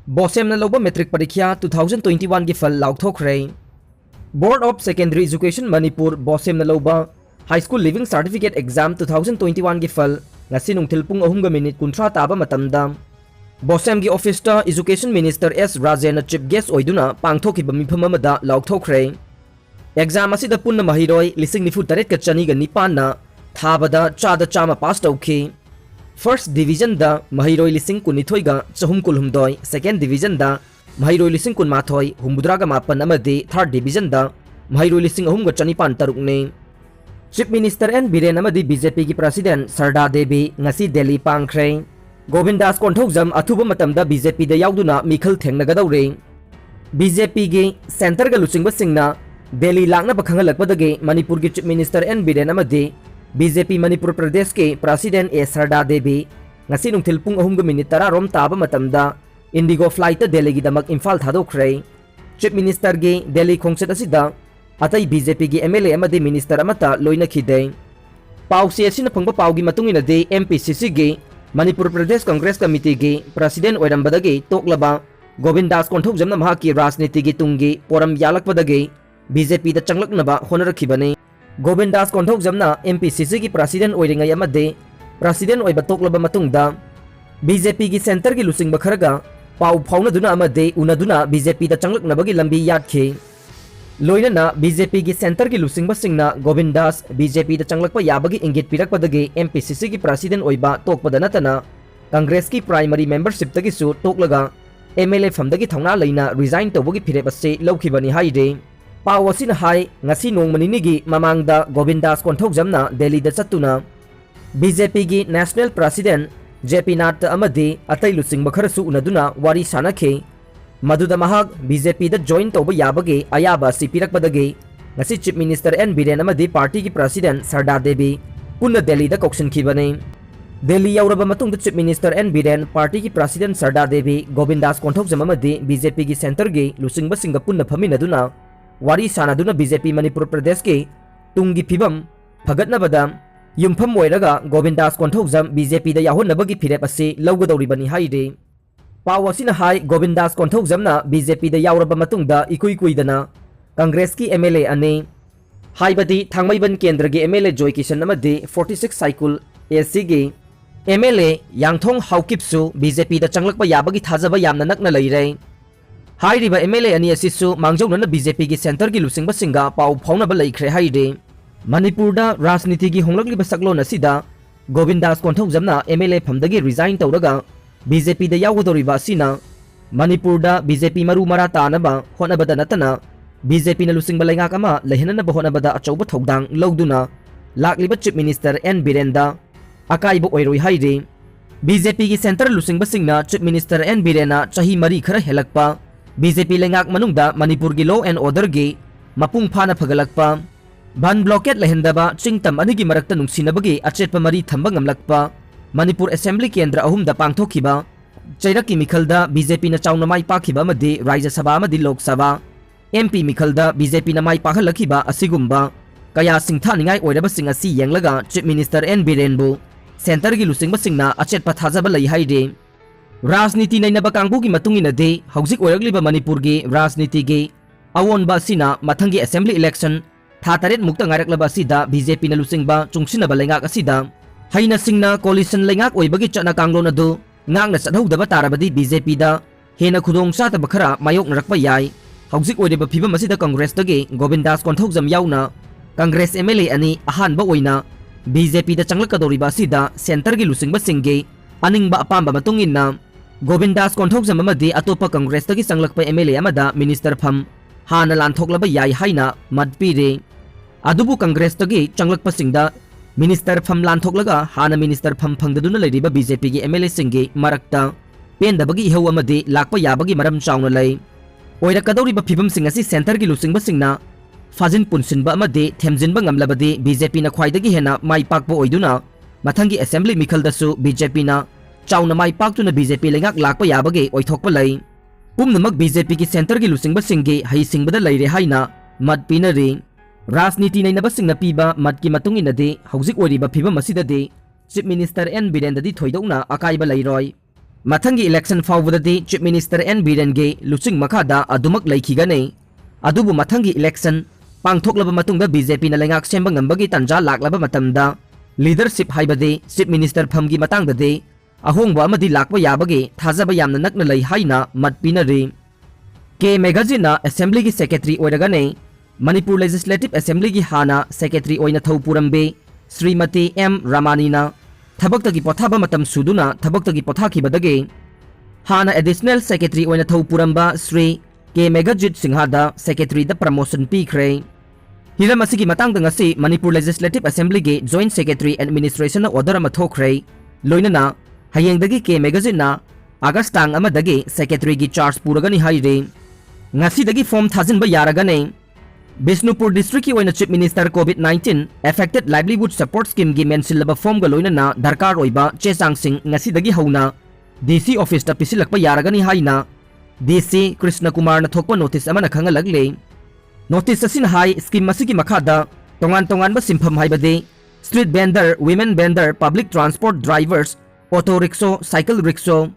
Bosemna loba metric parikya 2021 gi fal laukthokre. Board of Secondary Education Manipur Bosemna loba High School Living Certificate Exam 2021 gi fal ngasi nungthil pung 3 kunthra taba matamda Bosem gi office ta Education Minister S Rajan chief guest oiduna pangthokiba mifam amada laukthokre. Exam asida punna mahiroi lising nifu taret ka chani ga nipan na thabada chada chama pass tauki. First Division da mahiroi lising kunithoi ga chahum kulhumdoi, Second Division da mahiroi lising kun mathoi humbudra ga mapan amadi, Third Division da mahiroi lising ahum ga chanipan tarukne. Chief Minister N Biren amadi BJP ki President Sarda Devi ngasi Delhi pangkhre. Govindas konthokjam athuba matamda BJP da yauduna mikhal thengnagadawre. BJP gi center ga luchingba singna Delhi lakna bakhangalakpadagi Manipur ki Chief Minister N Biren amadi BJP Manipur Pradesh ke President A Sarda Devi ngasi nungthil pung 3:10 rom taba matamda Indigo flight ta Delhi gi damak Imphal thadokre. Chief Minister gi Delhi khongchet asida atai BJP gi MLA amadi minister amata loina khide. Pausi asina phangba paugi matungina de MPCC gi Manipur Pradesh Congress Committee gi President oirambadagi toklaba Govindas konthokjamna mahaki rajniti gi tungi poram yalakpadagi BJP da changlaknaba honarakhibane. Govindas konthokjamna MPCC ki President oiringai amade President oiba toklaba matungda BJP gi center gi lusingba kharaga pau phaunaduna amade unaduna BJP da changlaknabagi lambi yatkhe. Loinana BJP gi center gi lusingba singna Govindas BJP da changlakpa yabagi ingit pirakpadagi MPCC gi President oiba tokpada natana Congress ki primary membership tagi su toklaga MLA famdagi thongna leina resign tawagi phirep ase laukhibani haide. Pawasina hai ngasi nongmanini gi mamangda Govindas konthokjamna Delhi da chatuna BJP gi National President JP Nath amadi atai lusingba kharasu unaduna wari sanakhe. Maduda mahag BJP da join tawba yabagi ayaba si pirakpadagi ngasi Chief Minister N Biren amadi party ki President Sarda Devi punna Delhi da kokshinkhibane. Delhi yauraba matungda Chief Minister N Biren party ki President Sarda Devi Govindas konthokjam amadi BJP gi center gi lusingba singa punna phaminaduna wari sanaduna BJP Manipur Pradesh ke tungi phibam phagatnabada yumpham oiraga Govindas konthokjam BJP da yahonnabagi phirep ase laugadawribani haide. Pawasina hai Govindas konthokjamna BJP da yauraba matungda ikuidana Congress ki MLA ane haibadi thangmaiban kendra gi MLA Joy Kishan amadi 46 cycle AC gi MLA Yangthong Haukipsu BJP da changlakpa yabagi thajaba yamna nakna leire. Hairiba MLA ani asisu mangjona BJP gi center gi lusingba singa pau phaunaba leikhre haide. Manipur da rajniti gi honglakliba saklon asida Govindas konthokjamna MLA phamdagi resign tawraga BJP da yagodoriba asina Manipur da BJP maru mara tanaba honabada natana BJP na lusingba laingak ama lehenanaba honabada achauba thodang loduna lakliba Chief Minister N Birenda akaiba oiroi haide. BJP gi center lusingba singna Chief Minister N Birena chahi mari khara helakpa BJP lengak manungda Manipur gi law and order gi mapung phana phagalakpa ban blockade lehendaba chingtam anigi marakta nungsinabagi achetpa mari thamba ngamlakpa Manipur Assembly Kendra ahumda pangthokiba chairaki mikhalda BJP na chauna mai pakhiba amadi Rajya Sabha amadi Lok Sabha MP mikhalda BJP na mai pakhalakhiba asigumba kaya singthaningai oiraba sing asi yenglaga Chief Minister N Birenbu center gi lusingba singna achetpa thajaba lei haide. Rajniti nainaba kangbu gi matungina de haujik oiragliba Manipur gi rajniti gi awonba sina mathangi assembly election tha taret mukta ngairaklaba sida BJP na lusingba chungsinaba lengak asida haina singna coalition lengak oibagi chana kanglon adu ngangna chadhaudaba tarabadi BJP da hena khudong sataba khara mayok narakpa yai. Haujik oideba phibam asida Congress dagi Govindas konthokjam yauna Congress MLA ani ahanba oina BJP da changlakadoriba sida center gi lusingba singge aningba apamba matungina Govindas konthokjam amadi atopa Congress dagi changlakpa MLA amada minister pham hana lanthoklaba yai haina madpire. Adubu Congress dagi changlakpa singda minister pham lanthoklaga hana minister pham phangdaduna leiriba BJP gi MLA singge marakta pendabagi ihau amadi lakpa yabagi maram chauna lei. Oirakadoriba phibam sing asi center gi lusingba singna fajin punsinba amadi themjinba ngamlabadi BJP na khwaidagi hena mai pakbo oiduna mathangi assembly mikhaldasu BJP na chauna mai paktuna BJP lengak lakpa yabagi oithokpa lei. Pumnamak BJP ki center gi lusingba singge hai singbada leire haina madpinari. Rajniti nainaba singna piba matki matungina de haujik oiriba phibam asida de Chief Minister N Birendadi thoidokna akaiba leiroi. Mathangi election faubadadi Chief Minister N Birenge luching makada adumak laikhigani adubu mathangi election pangthoklaba matungda BJP na lengak semba ngambagi tanja laklaba matamda leadership haibade Chief Minister phamgi matangdade ahongba amadi lakba yabage thajaba yamna nakna lai haina matpinari K magazine na assembly gi secretary oiragane Manipur Legislative Assembly gi hana secretary oina thaupurambe Srimati M Ramanina Thabakta pothaba matam suduna thabakta pothakibadage hana additional secretary oina thawpuramba Sri K Megajit Singhada secretary da promotion pikre hiram asigi matangda ngasi Manipur Legislative Assembly ge joint secretary administration na order ama thokre loinana hayengdagi K Megajit na August tang amadagi secretary gi charge puragani haire ngasi dagi form Thajinba Yaragani Bishnupur district ki oina Chief Minister COVID-19 affected livelihood support scheme gi mensilaba form ga loina na darkar oiba chesang sing ngasi dagi hauna DC office ta pisilakpa yaragani haina DC Krishna Kumar na thokpa notice amana khangalagle notice asin hai scheme masigi makhada tongan ba simpham haibade street vendor women vendor public transport drivers auto rickshaw cycle rickshaw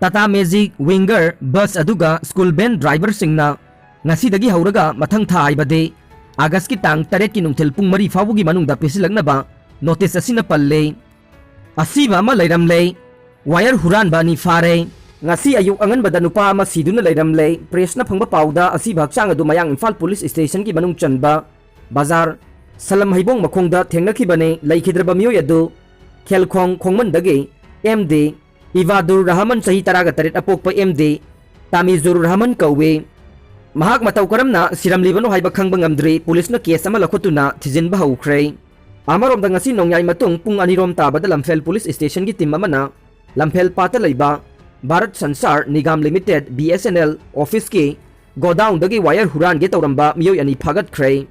Tata Magic winger bus aduga school van driver singna Ngasidagi hauraga mathang tha haibade August ki tang 8 ki nungthil pung 3 fawugi manungda pisilaknaba notice asina palle asiba ama leiramle wire huran ba ni fare ngasi ayuk angan bada nupa ama siduna leiramle press na phangba pauda asiba chang adu mayang Imphal police station ki manung chanba bazar salam haibong makhongda thengnaki bane laikhidraba miyo yadu khelkhong khongman dage MD Ivadur Rahman sahi taraga tarit apokpa MD Tamizur Rahman kawe Mahak mataw karamna siram libano haiba khangba ngamdri police na case ama lakhotuna Thajinba haukhre amarom da ngasi nongyai matung pung anirom tabada Lamphel police station gi team amana Lamphel pata leiba Bharat Sansar Nigam Limited BSNL office ki godown dagi wire huran ge tawramba miyoy ani phagat khre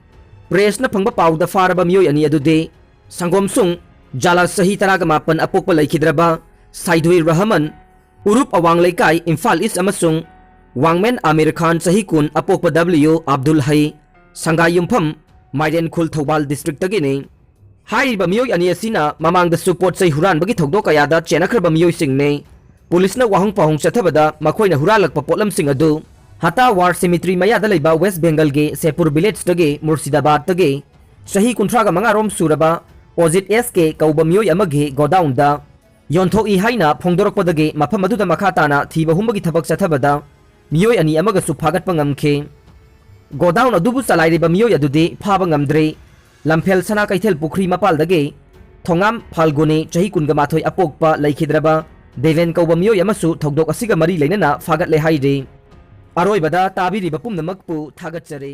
press na phangba pawda faraba miyoy ani adude sangom sung jala sahi taraga mapan apokpa laikhidraba Saidhui Rahman urup awang laikai Imphal East amasung Wangmen Amir Khan sahi kun apokpa W Abdul Hai Sangai Yumpham Mairen Khul Thobal district tagini hairiba miyoy ani asina mamang da support sai huran bagi thogdo kayada chenakhra miyoy singne police na wahong pahong chathabada makhoi na huralakpa potlam sing adu hata war cemetery mayada leiba West Bengal ge Sepur village tage Murshidabad tage sahi kunthraga manga rom suraba Ozit SK kauba miyoy amage godown da yonthok I haina phongdorokpadage mafam aduda makhatana thiba humbagi thabak chathabada miyoy ani amaga su phagat pangamkhe godown adubu chalairiba miyoy adude phaba ngamdre Lamphel sana kaithel pukhri mapal dage thongam Phalguni chahi kunga mathoi apokpa laikhidraba Deven kauba miyoy amasu thogdok asiga mari leinana phagat le haire aroi bada tabiriba pumnamakpu thagatchare